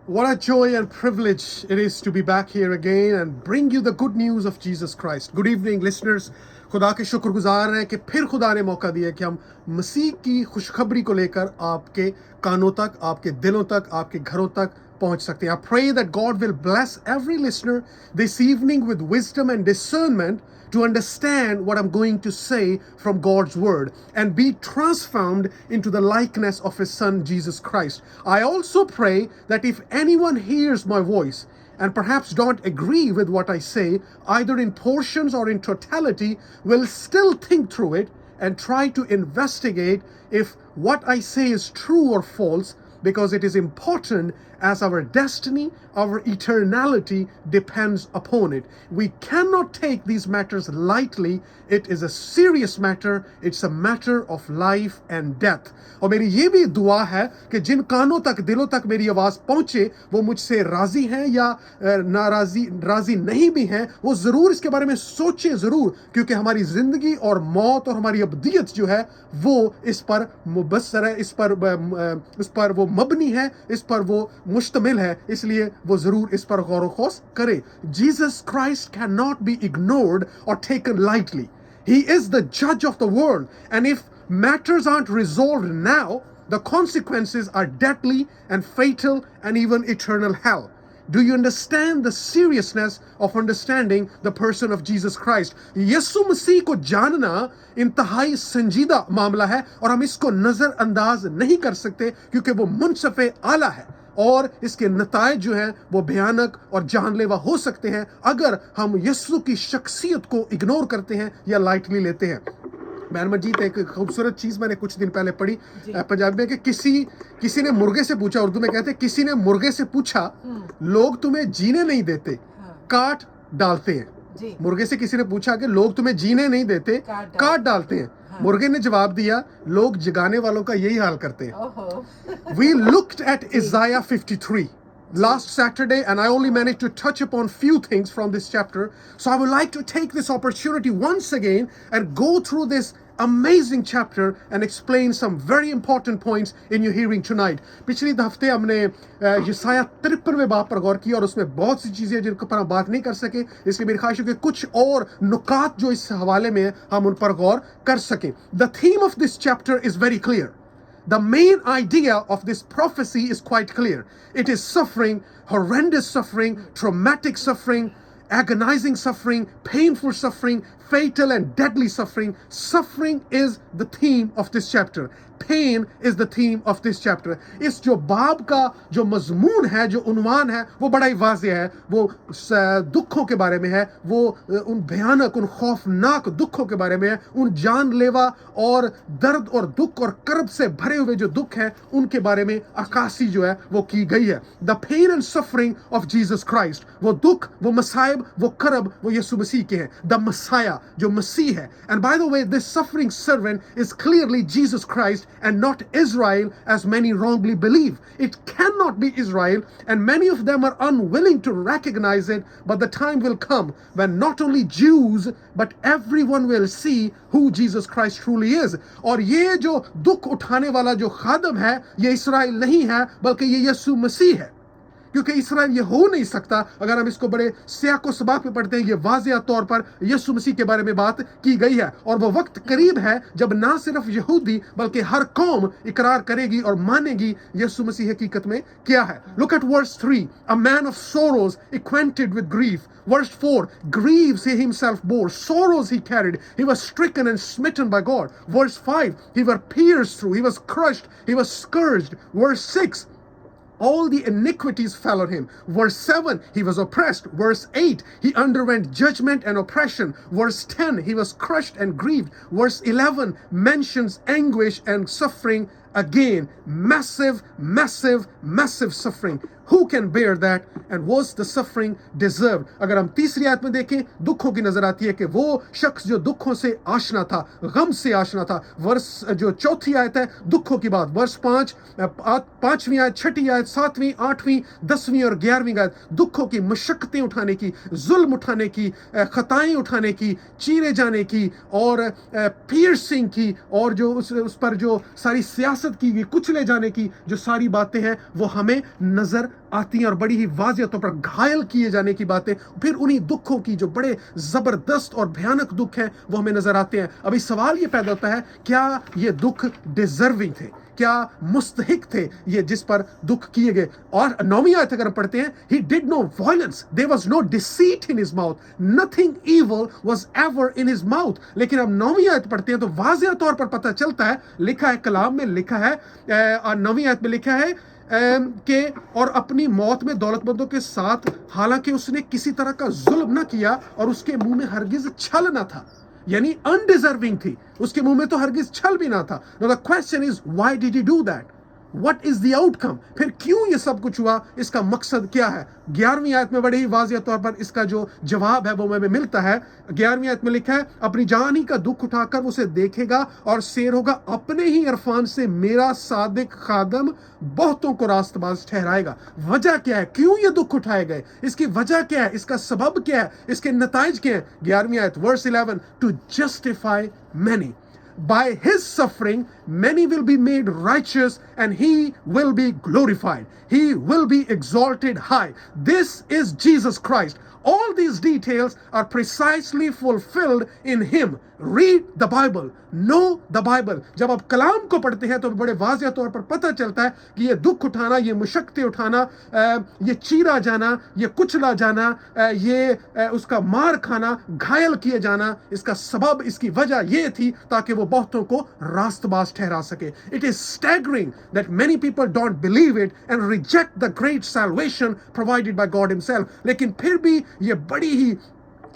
What a joy and privilege it is to be back here again and bring you the good news of Jesus Christ. Good evening, listeners. खुदा के शुक्रगुजार हैं कि फिर खुदा ने मौका दिया कि हम मसीह की खुशखबरी को लेकर आपके कानों तक, आपके दिलों तक, आपके घरों तक पहुंच सकते हैं. I pray that God will bless every listener this evening with wisdom and discernment to understand what I'm going to say from God's word and be transformed into the likeness of his son Jesus Christ. I also pray that if anyone hears my voice and perhaps don't agree with what I say, either in portions or in totality, will still think through it and try to investigate if what I say is true or false, because it is important as our destiny, our eternality depends upon it. We cannot take these matters lightly. It is a serious matter. It's a matter of life and death. और मेरी ये भी दुआ है कि जिन कानों तक, दिलों तक मेरी आवाज़ पहुँचे, वो मुझसे राज़ी हैं या राज़ी नहीं भी हैं, वो ज़रूर इसके बारे में सोचें ज़रूर, क्योंकि हमारी ज़िंदगी और मौत और हमारी अब्दियत जो है वो इस पर मुबस्सर है, इस पर वो मबनी है, इस पर वो मुश्तमिल है, इसलिए वो ज़रूर इस पर गौर व खौस करें. Jesus Christ cannot be ignored or taken lightly. He is the judge of the world, and if matters aren't resolved now, the consequences are deadly and fatal and even eternal hell. Do you understand the seriousness of understanding the person of Jesus Christ? यीशु मसीह को जानना इंतहाई संजीदा मामला है और हम इसको नज़रअंदाज नहीं कर सकते, क्योंकि वो मुनसफ़े आला है और इसके नताइज जो हैं वो भयानक और जानलेवा हो सकते हैं अगर हम यीशु की शख्सियत को इग्नोर करते हैं या लाइटली लेते हैं. बहन मजीद, एक खूबसूरत चीज़ मैंने कुछ दिन पहले पढ़ी पंजाबी में कि किसी ने मुर्गे से पूछा, उर्दू में कहते हैं किसी ने मुर्गे से पूछा, लोग तुम्हें जीने नहीं देते, काट डालते हैं. मुर्गे से किसी ने पूछा कि लोग तुम्हें जीने नहीं देते, काट डालते हैं. मुर्गे ने जवाब दिया, लोग जगाने वालों का यही हाल करते हैं. We looked at Isaiah 53 last Saturday, and I only managed to touch upon few things from this chapter. So I would like to take this opportunity once again and go through this amazing chapter and explain some very important points in your hearing tonight. पिछले हफ्ते हमने यशायाह 53वें बाब पर गौर किया और उसमें बहुत सी चीज़ें जिनके पर हम बात नहीं कर सके, इसलिए मेरी ख्वाहिश है कि कुछ और नुकात जो इस हवाले में हम उन पर गौर कर सकें. The theme of this chapter is very clear. The main idea of this prophecy is quite clear. It is suffering, horrendous suffering, traumatic suffering, agonizing suffering, painful suffering, fatal and deadly suffering. Suffering is the theme of this chapter. Pain is the theme of this chapter. इस जो बाब का जो मजमून है, जो उन्वान है, वो बड़ा ही वाज़ेह है. वो दुखों के बारे में है, वो उन भयानक, उन खौफनाक दुखों के बारे में है, उन जानलेवा और दर्द और दुख और कर्ब से भरे हुए जो दुख हैं उनके बारे में अक्कासी जो है वो की गई है. The pain and suffering of Jesus Christ. वो दुख, वो मसाइब, वो कर्ब, वो यीशु मसीह के हैं. The Messiah, जो मसीह है. And by the way, this suffering servant is clearly Jesus Christ and not Israel, as many wrongly believe. It cannot be Israel, and many of them are unwilling to recognize it, but the time will come when not only Jews but everyone will see who Jesus Christ truly is. और ये जो दुख उठाने वाला जो खादम है, ये इस्राएल नहीं है, बल्कि ये यीशु मसीह है. क्योंकि इसराइल ये हो नहीं सकता. अगर हम इसको बड़े सियाको सबाक में पढ़ते हैं, ये वाज़ेह तौर पर यीशु मसीह के बारे में बात की गई है और वो वक्त करीब है जब ना सिर्फ यहूदी बल्कि हर कौम इकरार करेगी और मानेगी यीशु मसीह हकीकत में क्या है. Look at verse 3. A man of sorrows, acquainted with grief. Verse 4. Griefs he himself bore, sorrows he carried. He was stricken and smitten by God. Verse 5. He was pierced through, he was crushed, he was scourged. Verse 6. All the iniquities fell on him. Verse 7, he was oppressed. Verse 8, he underwent judgment and oppression. Verse 10, he was crushed and grieved. Verse 11 mentions anguish and suffering again. Massive, massive, massive suffering. Who can bear that? And was the suffering deserved? अगर हम तीसरी आयत में देखें, दुखों की नजर आती है कि वो शख्स जो दुखों से आशना था, गम से आशना था. वर्स जो चौथी आयत है दुखों की बात, वर्स 5, 5वीं आयत, 6ठी आयत, 7वीं, 8वीं, 10वीं और 11वीं आयत दुखों की, मशक्कतें उठाने की, जुल्म उठाने की, खताएं उठाने की, चीरे जाने की और पियर्सिंग की और जो उस पर जो सारी सियासत की गई, कुचले जाने की जो सारी बातें हैं वो हमें नजर आती हैं और बड़ी ही वाज़ेह तौर पर घायल किए जाने की बातें, फिर उन्हीं दुखों की जो बड़े ज़बरदस्त और भयानक दुख हैं वो हमें नज़र आते हैं। अभी सवाल ये पैदा होता है, क्या ये दुख डिज़र्विंग थे, क्या मुस्तहिक थे ये जिस पर दुख किए गए? और 9वीं आयत अगर हम पढ़ते हैं, he did no violence, there was no deceit in his mouth, nothing evil was ever in his mouth। लेकिन अब 9वीं आयत पढ़ते हैं तो वाज़ेह तौर पर पता चलता है, लिखा है कलाम में, लिखा है 9वीं आयत में लिखा है कि और अपनी मौत में दौलतमंदों के साथ, हालांकि उसने किसी तरह का जुल्म ना किया और उसके मुंह में हरगिज छल ना था, यानी अनडिजर्विंग थी, उसके मुंह में तो हरगिज छल भी ना था। The question is why did he do that? What is the outcome? फिर क्यों ये सब कुछ हुआ? इसका मकसद क्या है? 11वीं आयत में बड़े ही वाज़ेह तौर पर इसका जो जवाब है वो हमें मिलता है। 11वीं आयत में लिखा है, अपनी जान ही का दुख उठाकर उसे देखेगा और शेर होगा, अपने ही इरफान से मेरा सादिक खादम बहुतों को रास्तबाज ठहराएगा। वजह क्या है? क्यों ये दुख उठाए गए? इसकी वजह क्या है? इसका सबब क्या है? इसके नताइज क्या है? 11वीं आयत verse 11, to justify many, by his suffering many will be made righteous and he will be glorified, he will be exalted high. This is Jesus Christ. All these details are precisely fulfilled in him. Read the Bible, know the Bible। जब आप कलाम को पढ़ते हैं तो बड़े वाज़ेह तौर पर पता चलता है कि ये दुख उठाना, ये मुशक्क़तें उठाना, ये चीरा जाना, ये कुचला जाना, ये उसका मार खाना, घायल किए जाना, इसका सबब, इसकी वजह ये थी ताकि वो बहुतों को रास्तबाज ठहरा सके। It is staggering that many people don't believe it and reject the great salvation provided by God himself। लेकिन फिर भी ये बड़ी ही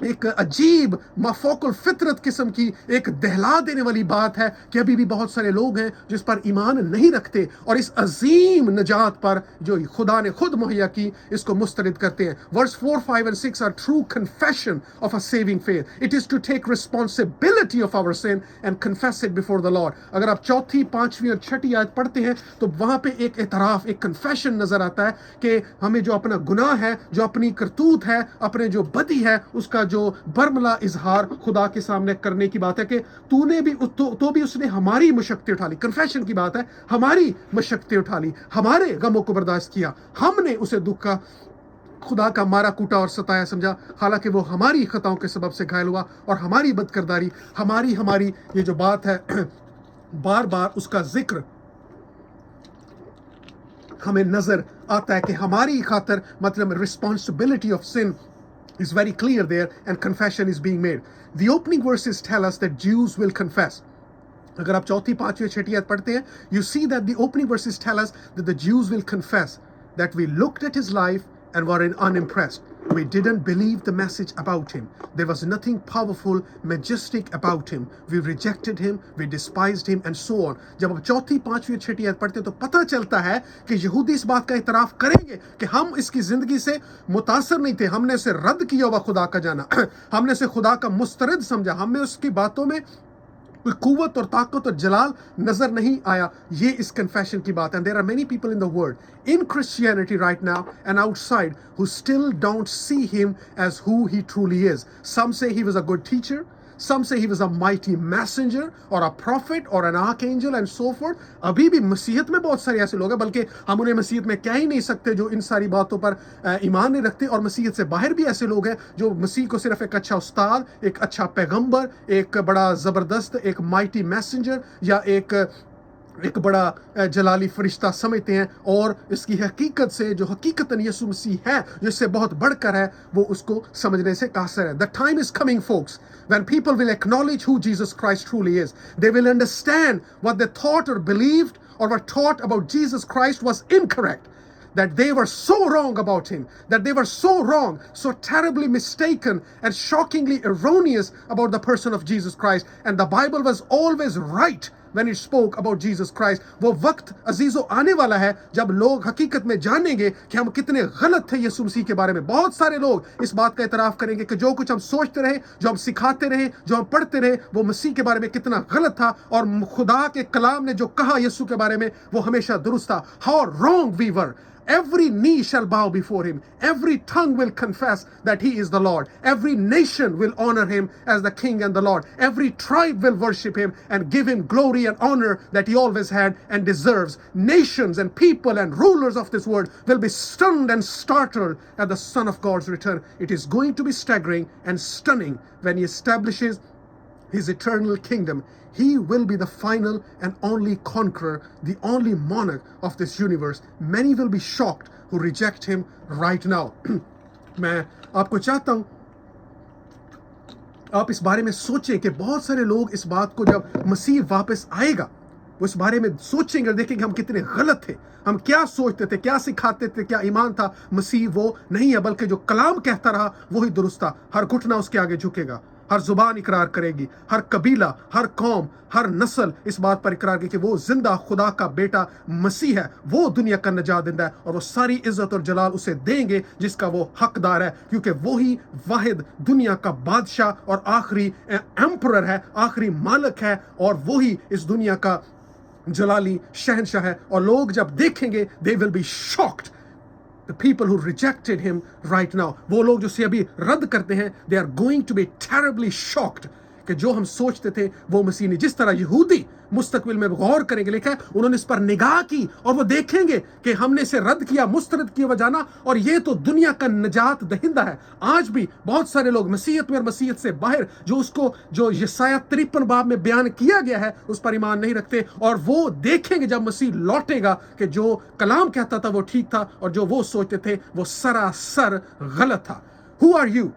एक अजीब माफौकुल फितरत किस्म की एक दहला देने वाली बात है कि अभी भी बहुत सारे लोग हैं जिस पर ईमान नहीं रखते और इस अजीम नजात पर जो खुदा ने खुद मुहैया की इसको मुस्तरद करते हैं। Verse 4, 5 and 6 are true confession of a saving faith. It is to take responsibility of our sin and confess it before the Lord. अगर आप 4th, 5वीं और 6ठी आयत पढ़ते हैं तो वहां पे एक एतराफ, एक कन्फेशन नजर आता है कि हमें जो अपना गुनाह है, जो अपनी करतूत है, अपने जो बदी है, उसका जो बरमला इजहार खुदा के सामने करने की बात है कि तूने भी तो भी उसने हमारी मुशक्क़तें उठा ली। कन्फेशन की बात है, हमारी मुशक्क़तें उठा ली, हमारे गमों को बर्दाश्त किया, हमने उसे दुख का, खुदा का मारा कूटा और सताया समझा, हालांकि वो हमारी खताओं के सबब से घायल हुआ और हमारी बदकिरदारी, हमारी ये जो बात है बार बार उसका जिक्र हमें नजर आता है कि हमारी खातर, मतलब responsibility of sin is very clear there and confession is being made. The opening verses tell us that Jews will confess. अगर आप 4th, 5वीं, 6ठी आयत पढ़ते हैं, you see that the opening verses tell us that the Jews will confess that we looked at his life and were unimpressed. We didn't believe the message about him. There was nothing powerful, majestic about him. We rejected him, we despised him and so on. जब आप 4th, 5वीं, 6ठी आयत पढ़ते हैं तो पता चलता है कि यहूदी इस बात का इतराफ करेंगे कि हम इसकी जिंदगी से मुतासर नहीं थे, हमने उसे रद्द किया हुआ खुदा का जाना, हमने उसे खुदा का मुस्तरद समझा, हमें उसकी बातों में कोई कुव्वत और ताकत और जलाल नजर नहीं आया। ये इस कन्फेशन की बात है। There are many people in the world in Christianity right now and outside who still don't see him as who he truly is. Some say he was a good teacher, some say he was a mighty messenger or a prophet or an archangel and so forth. अभी भी मसीहत में बहुत सारे ऐसे लोग हैं, बल्कि हम उन्हें मसीहत में कह ही नहीं सकते जो इन सारी बातों पर ईमान नहीं रखते, और मसीहत से बाहर भी ऐसे लोग हैं जो मसीह को सिर्फ एक अच्छा उस्ताद, एक अच्छा पैगंबर, एक बड़ा ज़बरदस्त, एक माइटी मैसेंजर या एक बड़ा जलाली फरिश्ता समझते हैं, और इसकी हकीकत से जो हकीकतन यीशु मसीह है, जिससे बहुत बढ़कर है, वो उसको समझने से कासर है। The time is coming, folks, when people will acknowledge who Jesus Christ truly is. They will understand what they thought or believed or were taught about Jesus Christ was incorrect. That they were so wrong about him, that they were so wrong, so terribly mistaken and shockingly erroneous about the person of Jesus Christ. And the Bible was always right when it spoke about Jesus Christ. वो वक्त अजीजो आने वाला है जब लोग हकीकत में जानेंगे कि हम कितने गलत थे यीशु मसीह के बारे में। बहुत सारे लोग इस बात का इतराफ करेंगे कि जो कुछ हम सोचते रहे, जो हम सिखाते रहे, जो हम पढ़ते रहे, वो मसीह के बारे में कितना गलत था, और खुदा के कलाम ने जो कहा यीशु के बारे में वो हमेशा दुरुस्त था। How wrong we were. Every knee shall bow before him. Every tongue will confess that he is the Lord. Every nation will honor him as the King and the Lord. Every tribe will worship him and give him glory and honor that he always had and deserves. Nations and people and rulers of this world will be stunned and startled at the Son of God's return. It is going to be staggering and stunning when he establishes his eternal kingdom. He will be the final and only conqueror, the only monarch of this universe. Many will be shocked who reject him right now. मैं आपको चाहता हूं आप इस बारे में सोचें कि बहुत सारे लोग इस बात को जब मसीह वापस आएगा वो इस बारे में सोचेंगे और देखेंगे हम कितने गलत थे, हम क्या सोचते थे, क्या सिखाते थे, क्या ईमान था। मसीह वो नहीं है बल्कि जो कलाम कहता रहा वही दुरुस्त था। हर घुटना उसके आगे झुकेगा, हर जुबान इकरार करेगी, हर कबीला, हर कौम, हर नस्ल इस बात पर इकरार करेगी कि वो जिंदा खुदा का बेटा मसीह है, वो दुनिया का नजात देता है और वो सारी इज्जत और जलाल उसे देंगे जिसका वो हकदार है, क्योंकि वही वाहिद दुनिया का बादशाह और आखिरी एम्परर है, आखिरी मालिक है और वही इस दुनिया का जलाली शहंशाह है। और लोग जब देखेंगे they will be shocked. The people who rejected him right now, वो लोग जो उसे अभी रद्द करते हैं, they are going to be terribly shocked कि जो हम सोचते थे वो मसीह नहीं। जिस तरह यहूदी मुस्तकबिल में गौर करेंगे, लिखा है उन्होंने इस पर निगाह की और वो देखेंगे कि हमने इसे रद्द किया, मुस्तरद किया वजाना, और ये तो दुनिया का नजात दहिंदा है। आज भी बहुत सारे लोग मसीहत में और मसीहत से बाहर जो उसको जो यशायाह 53 बाब में बयान किया गया है उस पर ईमान नहीं रखते, और वो देखेंगे जब मसीह लौटेगा कि जो कलाम कहता था वो ठीक था और जो वो सोचते थे वो सरासर गलत था। Who are you?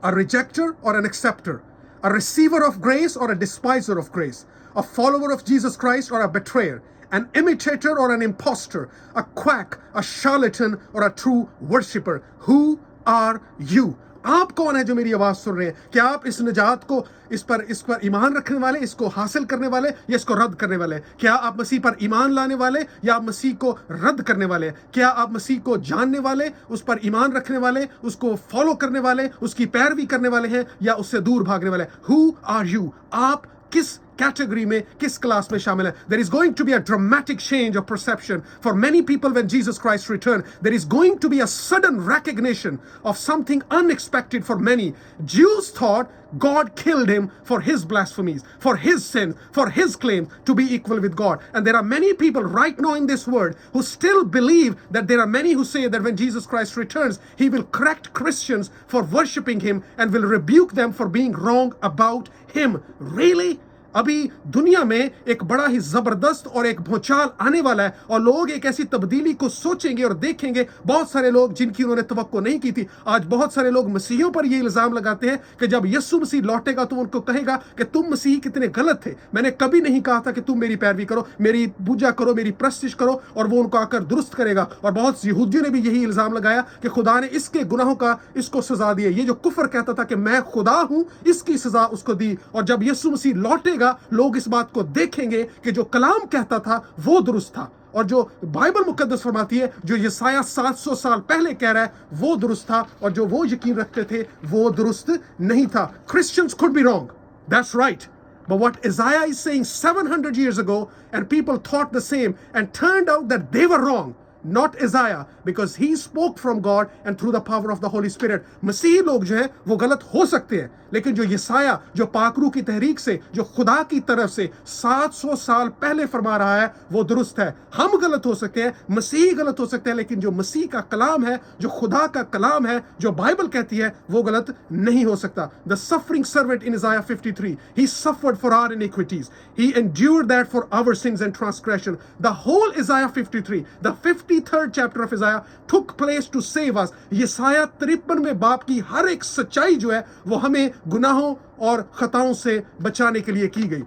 A rejecter or an acceptor? A receiver of grace or a despiser of grace? A follower of Jesus Christ or a betrayer? An imitator or an impostor? A quack, a charlatan or a true worshipper? Who are you? आप कौन है जो मेरी आवाज सुन रहे हैं? क्या आप इस निजात को इस पर ईमान रखने वाले, इसको हासिल करने वाले या इसको रद्द करने वाले? क्या आप मसीह पर ईमान लाने वाले या आप मसीह को रद्द करने वाले? क्या आप मसीह को जानने वाले, उस पर ईमान रखने वाले, उसको फॉलो करने वाले, उसकी पैरवी करने वाले हैं या उससे दूर भागने वाले? Who are you? आप किस कैटेगरी में, किस क्लास में शामिल है? There is going to be a dramatic change of perception for many people when Jesus Christ returns. There is going to be a sudden recognition of something unexpected for many. Jews thought God killed him for his blasphemies, for his sin, for his claim to be equal with God. And there are many people right now in this world who still believe that there are many who say that when Jesus Christ returns, he will correct Christians for worshiping him and will rebuke them for being wrong about him. Really? अभी दुनिया में एक बड़ा ही जबरदस्त और एक भूचाल आने वाला है और लोग एक ऐसी तब्दीली को सोचेंगे और देखेंगे। बहुत सारे लोग जिनकी उन्होंने तवक्को नहीं की थी, आज बहुत सारे लोग मसीहियों पर ये इल्जाम लगाते हैं कि जब यीशु मसीह लौटेगा तो उनको कहेगा कि तुम मसीह कितने गलत थे, मैंने कभी नहीं कहा था कि तुम मेरी पैरवी करो, मेरी पूजा करो, मेरी प्रस्तिश करो, और वो उनको आकर दुरुस्त करेगा। और बहुत यहूदियों ने भी यही इल्जाम लगाया कि खुदा ने इसके गुनाहों का इसको सजा दी है। ये जो कुफर कहता था कि मैं खुदा हूं, इसकी सजा उसको दी। और जब यीशु मसीह लौटेगा लोग इस बात को देखेंगे कि जो कलाम कहता था वो दुरुस्त था, और जो बाइबल मुकद्दस फरमाती है, जो यशायाह 700 साल पहले कह रहा है वो दुरुस्त था, और जो वो यकीन रखते थे वो दुरुस्त नहीं था। Christians could be wrong, that's right, but what Isaiah is saying 700 years ago and people thought the same and turned out that they were wrong, not Isaiah, because he spoke from God and through the power of the Holy Spirit. मसीही लोग जो है वो गलत हो सकते हैं, लेकिन जो यसाया जो पाकरू की तहरीक से, जो खुदा की तरफ से 700 साल पहले फरमा रहा है वो दुरुस्त है। हम गलत हो सकते हैं, मसीही गलत हो सकते हैं, लेकिन जो मसीह का कलाम है, जो खुदा का कलाम है, जो बाइबल कहती है, वो गलत नहीं हो सकता। The suffering servant in Isaiah 53, he suffered for our iniquities, he endured that for our sins and transgression. The whole Isaiah 53, the 53rd chapter of Isaiah took place to save us. यसाया 53वें बाब की हर एक सच्चाई जो है वो हमें गुनाहों और खताओं से बचाने के लिए की गई।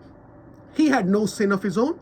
He had no sin of his own.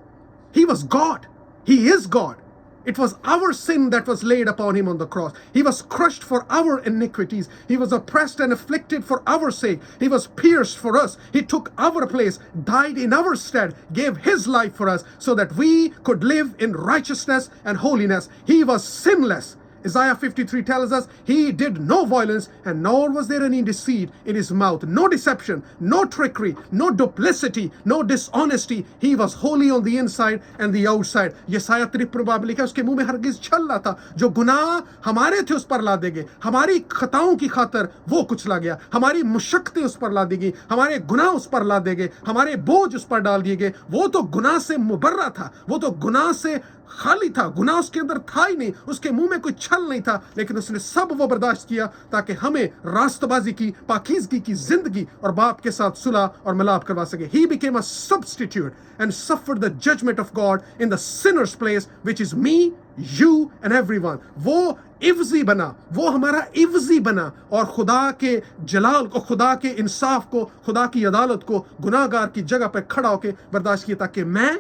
He was God. He is God. It was our sin that was laid upon him on the cross. He was crushed for our iniquities. He was oppressed and afflicted for our sake. He was pierced for us. He took our place, died in our stead, gave his life for us so that we could live in righteousness and holiness. He was sinless. Isaiah 53 tells us he did no violence and nor was there any deceit in his mouth. No deception, no trickery, no duplicity, no dishonesty. He was holy on the inside and the outside. यसाया 53 बाब लिखा उसके मुंह में हरगिज छल ना था. जो गुनाह हमारे थे उस पर ला देंगे, हमारी खताओं की खातर वो कुचला गया, हमारी मुशक्कतें उस पर ला दी गई, हमारे गुनाह उस पर ला देंगे, हमारे बोझ उस पर डाल दिए गए. वो तो गुनाह से मुबर्रा था, वो तो गुनाह से खाली था, गुनाह उसके अंदर था ही नहीं, उसके मुंह में कोई छल नहीं था, लेकिन उसने सब वो बर्दाश्त किया ताकि हमें रास्तबाजी की, पाकीज़गी की जिंदगी और बाप के साथ सुलह और मिलाप करवा सके. He became a substitute and suffered the judgment of God in the sinner's place, which is me, you and everyone. वो इवजी बना, वो हमारा इवजी बना और खुदा के जलाल को, खुदा के इंसाफ को, खुदा की अदालत को गुनाहगार की जगह पर खड़ा होकर बर्दाश्त किया ताकि मैं,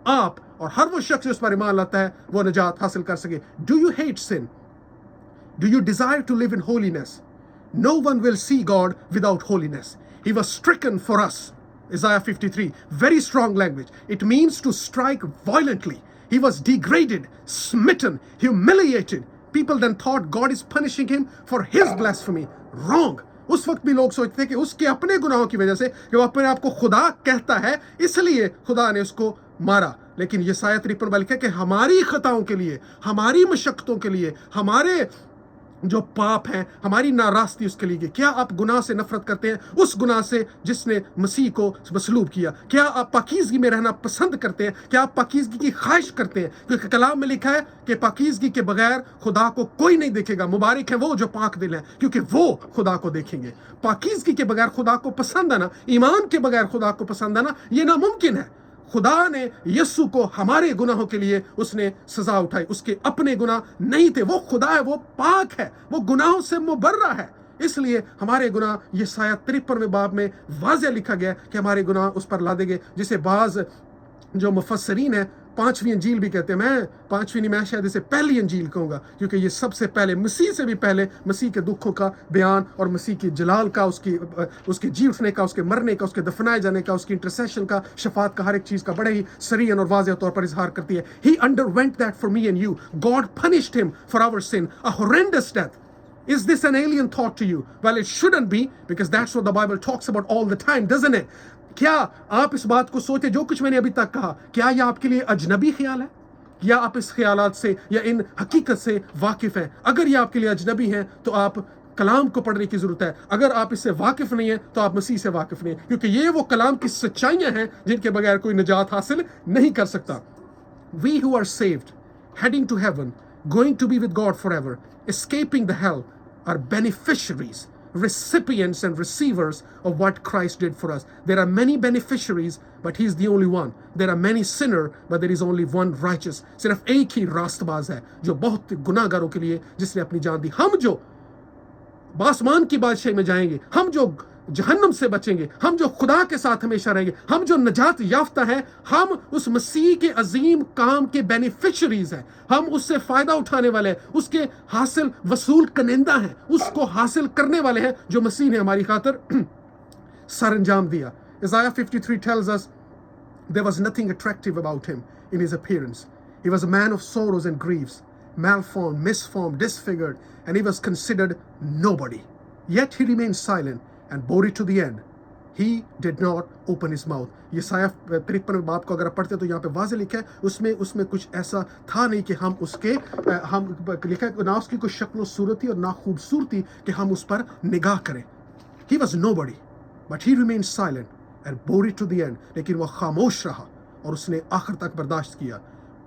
आप और हर वो शख्स उस पर ईमान लाता है वो निजात हासिल कर सके. Do you hate sin? Do you desire to live in holiness? No one will see God without holiness. He was stricken for us. Isaiah 53, very strong language. It means to strike violently. He was degraded, smitten, humiliated. People then thought God is punishing him for his blasphemy. Wrong. उस वक्त भी लोग सोचते कि उसके अपने गुनाहों की वजह से, कि वो अपने आप को खुदा कहता है, इसलिए खुदा ने उसको मारा. लेकिन यसाया 53 लिखा कि हमारी खताओं के लिए, हमारी मशक्कतों के लिए, हमारे जो पाप हैं, हमारी नाराज़गी उसके लिए. क्या आप गुनाह से नफरत करते हैं? उस गुनाह से जिसने मसीह को मसलूब किया. क्या आप पाकीज़गी में रहना पसंद करते हैं? क्या आप पाकीज़गी की ख्वाहिश करते हैं? क्योंकि कलाम में लिखा है कि पाकीज़गी के बगैर खुदा को कोई नहीं देखेगा. मुबारक है वो जो पाक दिल है, क्योंकि वो खुदा को देखेंगे. पाकीज़गी के बगैर खुदा को पसंद आना, ईमान के बगैर खुदा को पसंद आना, ये नामुमकिन है. खुदा ने यीशु को हमारे गुनाहों के लिए उसने सजा उठाई. उसके अपने गुनाह नहीं थे. वो खुदा है, वो पाक है, वो गुनाहों से मुबर्रा है. इसलिए हमारे गुनाह यसाया 53 बाब में वाज़ेह लिखा गया कि हमारे गुनाह उस पर ला देंगे. जिसे बाज जो मुफस्सरीन है पांचवी अंजील भी कहते हैं. मैं पांचवी नहीं, मैं शायद इसे पहली अंजील कहूँगा, क्योंकि ये सबसे पहले, मसीह से भी पहले, मसीह के दुखों का बयान और मसीह की जलाल का, उसके जी उठने का, उसके मरने का, उसके दफनाए जाने का, उसकी इंटरसेशन का, शफात का, हर एक चीज़ का बड़े ही सरीहन और वाज़ेह तौर पर इजहार करती है. He underwent that for me and you. God punished him for our sin, a horrendous death. Is this an alien thought to you? Well, it shouldn't be, because that's what the Bible talks about all the time, doesn't it? क्या आप इस बात को सोचे, जो कुछ मैंने अभी तक कहा, क्या यह आपके लिए अजनबी ख्याल है? या आप इस ख्यालात से या इन हकीकत से वाकिफ हैं? अगर ये आपके लिए अजनबी हैं तो आप कलाम को पढ़ने की जरूरत है. अगर आप इससे वाकिफ नहीं है तो आप मसीह से वाकिफ नहीं है, क्योंकि ये वो कलाम की सच्चाइयां हैं जिनके बगैर कोई निजात हासिल नहीं कर सकता. We who are saved, heading to heaven, going to be with God forever, escaping the hell, are beneficiaries, recipients and receivers of what Christ did for us. There are many beneficiaries, but He's the only one. There are many sinners, but there is only one righteous. सिर्फ एक ही रास्तबाज है जो बहुत गुनाहगारों के लिए जिसने अपनी जान दी. हम जो आसमान की बादशाही में जाएंगे, हम जो जहन्नम से बचेंगे, हम जो खुदा के साथ हमेशा रहेंगे, हम जो नजात याफ्ता हैं, हम उस मसीह के अजीम काम के बेनिफिशरीज हैं. हम उससे फायदा उठाने वाले हैं, उसके हासिल वसूल कनिंदा हैं, उसको हासिल करने वाले हैं जो मसीह ने हमारी खातर सर अंजाम दिया. Isaiah 53 tells us there was nothing attractive about him in his appearance. He was a man of sorrows and griefs, malformed, misformed, disfigured, and he was considered nobody. Yet he remained silent and bore it to the end. He did not open his mouth. यसाया 53 बाब को अगर आप पढ़ते तो यहाँ पे वाज़ेह लिखा है, उसमें कुछ ऐसा था नहीं कि हम उसके हम लिखा है ना उसकी कोई शक्ल सूरत थी और ना खूबसूरती कि हम उस पर निगाह करें. He was nobody, but he remained silent and bore it to the end. लेकिन वह खामोश रहा और उसने आखिर तक बर्दाश्त किया.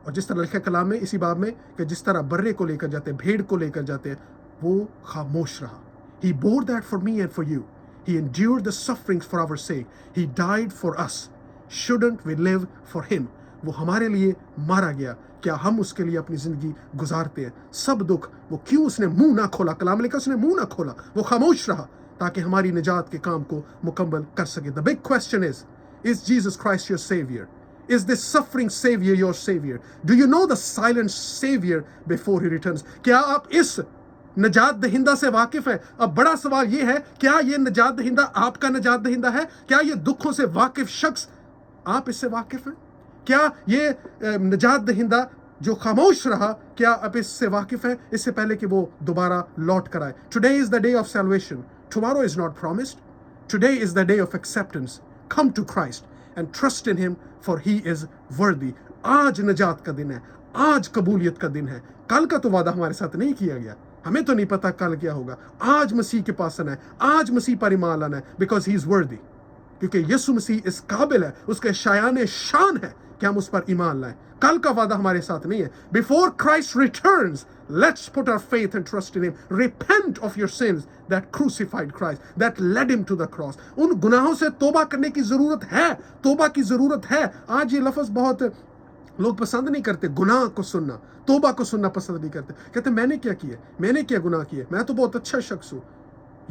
और जिस तरह लिखा कलाम में, इसी बाब में, कि जिस तरह बर्रे को लेकर जाते, भेड़ को लेकर जाते, वो खामोश रहा. He bore that for me and for you. He endured the sufferings for our sake. He died for us. Shouldn't we live for him? वो हमारे लिए मारा गया, क्या हम उसके लिए अपनी जिंदगी गुजारते हैं? सब दुख, वो क्यों उसने मुंह ना खोला? कलाम लिखा उसने मुंह ना खोला, वो खामोश रहा ताकि हमारी निजात के काम को मुकम्मल कर सके. The big question is Jesus Christ your savior? Is this suffering savior your savior? Do you know the silent savior before he returns? क्या आप इस नजात दहिंदा से वाकिफ है? अब बड़ा सवाल ये है, क्या ये नजात दहिंदा आपका नजात दहिंदा है? क्या ये दुखों से वाकिफ शख्स आप इससे वाकिफ हैं? क्या ये नजात दहिंदा जो खामोश रहा, क्या आप इससे वाकिफ हैं? इससे पहले कि वो दोबारा लौट कर आए. Today is the day of salvation. Tomorrow is not promised. Today is the day of acceptance. Come to Christ and trust in him, for he is worthy. आज नजात का दिन है, आज कबूलियत का दिन है. कल का तो वादा हमारे साथ नहीं किया गया, हमें तो नहीं पता कल क्या होगा. आज मसीह के पास आना है, आज मसीह पर ईमान लाना है, because he is worthy. क्योंकि यीशु मसीह इस काबिल है, उसके शायान शान है कि हम उस पर ईमान लाएं. कल का वादा हमारे साथ नहीं है. Before Christ returns, let's put our faith and trust in him. Repent of your sins that crucified Christ, that led him to the cross. उन गुनाहों से तौबा करने की जरूरत है, तौबा की जरूरत है. आज ये लफ्ज बहुत लोग पसंद नहीं करते, गुनाह को सुनना, तौबा को सुनना पसंद नहीं करते. कहते मैंने क्या किया, मैंने क्या गुनाह किया, मैं तो बहुत अच्छा शख्स हूं.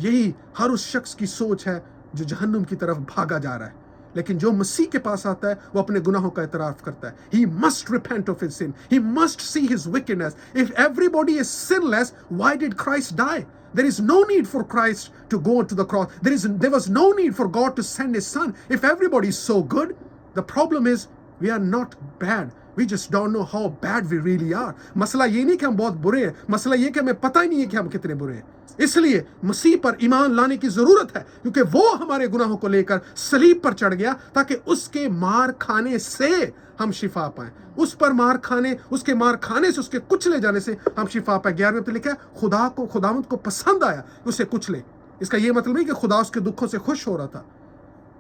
यही हर उस शख्स की सोच है जो जहन्नुम की तरफ भागा जा रहा है. लेकिन जो मसीह के पास आता है वो अपने गुनाहों का इतराफ करता है. He must repent of his sin. He must see his wickedness. If everybody is sinless, why did Christ die? There is no need for Christ to go to the cross. There was no need for God to send his son. If everybody is so good, the problem is we are not bad. We just don't know how bad we really are. मसला ये नहीं कि हम बहुत बुरे हैं, मसला ये कि हमें पता ही नहीं है कि हम कितने बुरे हैं. इसलिए मसीह पर ईमान लाने की जरूरत है, क्योंकि वो हमारे गुनाहों को लेकर सलीब पर चढ़ गया ताकि उसके मार खाने से हम शिफा पाएं. उस पर मार खाने, उसके मार खाने से, उसके कुचले जाने से हम शिफा पाएं. 11वें पे लिखा है खुदावंद को पसंद आया उसे कुचले. इसका यह मतलब नहीं कि खुदा उसके दुखों से खुश हो रहा था.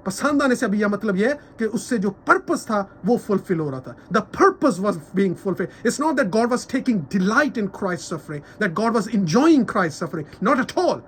पसंद आने से अभी यह मतलब यह है कि उससे जो पर्पस था वो फुलफिल हो रहा था. The purpose was being fulfilled. It's not that God was taking delight in Christ suffering, that God was enjoying Christ suffering. Not at all.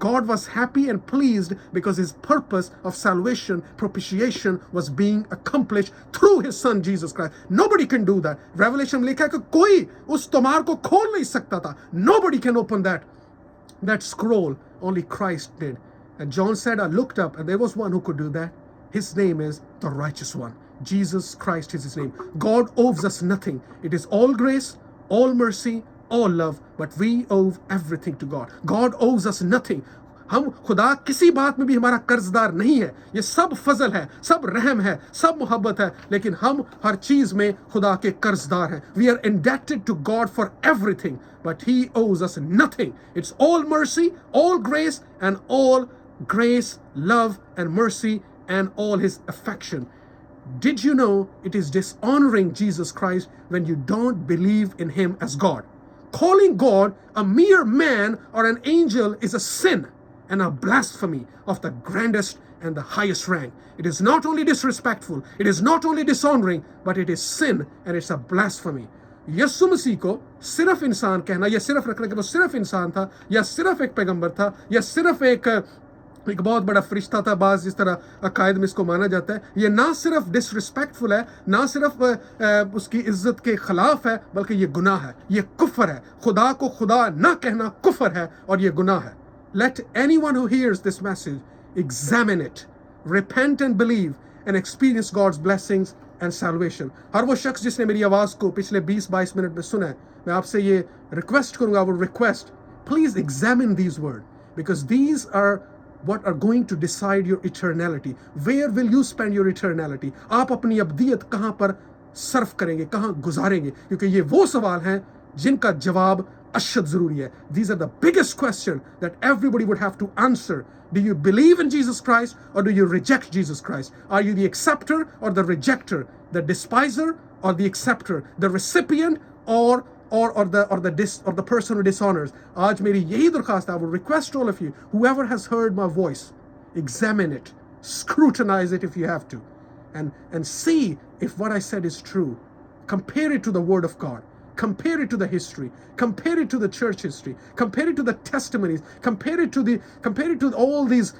God was happy and pleased because his purpose of salvation, propitiation, was being accomplished through his son Jesus Christ. Nobody can do that. Revelation में लिखा है कि कोई उस तोमार को खोल नहीं सकता था. Nobody can open that scroll. Only Christ did. And John said, I looked up and there was one who could do that. His name is the righteous one. Jesus Christ is his name. God owes us nothing. It is all grace, all mercy, all love, but we owe everything to God. God owes us nothing. हम खुदा किसी बात में भी हमारा कर्जदार नहीं है. ये सब फजल है, सब रहम है, सब मोहब्बत है, लेकिन हम हर चीज में खुदा के कर्जदार हैं. We are indebted to God for everything, but he owes us nothing. It's all mercy, all grace, and all grace, love, and mercy, and all his affection. Did you know it is dishonoring Jesus Christ when you don't believe in him as God? Calling God a mere man or an angel is a sin and a blasphemy of the grandest and the highest rank. It is not only disrespectful, it is not only dishonoring, but it is sin and it's a blasphemy. यीशु मसीह को सिर्फ इंसान कहना, या सिर्फ रखना कि वो सिर्फ इंसान था, या सिर्फ एक पैगंबर था, या सिर्फ एक बहुत बड़ा फरिश्ता था, बाज जिस तरह अकायद में इसको माना जाता है, ये ना सिर्फ डिसरिस्पेक्टफुल है, ना सिर्फ उसकी इज्जत के खिलाफ है, बल्कि ये गुनाह है, ये कुफ्र है. खुदा को खुदा ना कहना कुफ्र है और ये गुनाह है. Let anyone who hears this message examine it, repent and believe, and experience God's blessings and salvation. हर वो शख्स जिसने मेरी आवाज को पिछले 20-22 मिनट में सुना है, मैं आपसे ये रिक्वेस्ट करूंगा, वो request, please examine these words, because these are what are going to decide your eternality. Where will you spend your eternality? आप अपनी अब्दियत कहां पर सर्फ करेंगे, कहां गुजारेंगे? क्योंकि ये वो सवाल हैं जिनका जवाब अशद जरूरी है. These are the biggest question that everybody would have to answer. Do you believe in Jesus Christ or do you reject Jesus Christ? Are you the acceptor or the rejector? The despiser or the acceptor? The recipient or the person who dishonors? आज मेरी यही दरखास्त है. I will request all of you, whoever has heard my voice, examine it, scrutinize it if you have to, and see if what I said is true. Compare it to the Word of God. Compare it to the history. Compare it to the church history. Compare it to the testimonies. Compare it to all these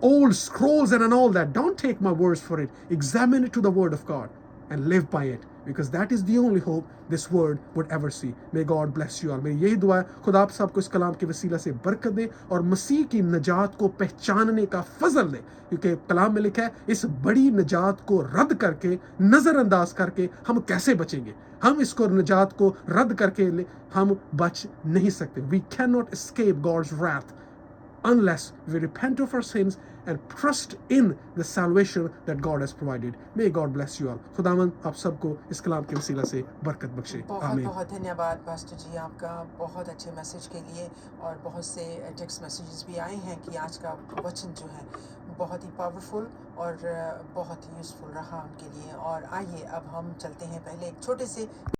old scrolls and all that. Don't take my words for it. Examine it to the Word of God and live by it, because that is the only hope this world would ever see. May God bless you all. मेरी यही दुआ है, खुदा आप सबको इस कलाम के वसीला से बरकत दे और मसीह की नजात को पहचानने का फजल दे, क्योंकि कलाम में लिखा है इस बड़ी नजात को रद्द करके, नजरअंदाज करके हम कैसे बचेंगे? हम इसको नजात को रद्द करके हम बच नहीं सकते. We cannot escape God's wrath unless we repent of our sins and trust in the salvation that God has provided. May God bless you all. खुदावन आप सबको इस कलाम के वसीला से बरकत बख्शे. बहुत आमीन. बहुत धन्यवाद पास्टर जी आपका बहुत अच्छे मैसेज के लिए। और बहुत से टेक्स्ट मैसेजेस भी आए हैं कि आज का वचन जो है बहुत ही पावरफुल और बहुत ही यूज़फुल रहा उनके लिए। और आइए अब हम चलते हैं पहले एक छोटे से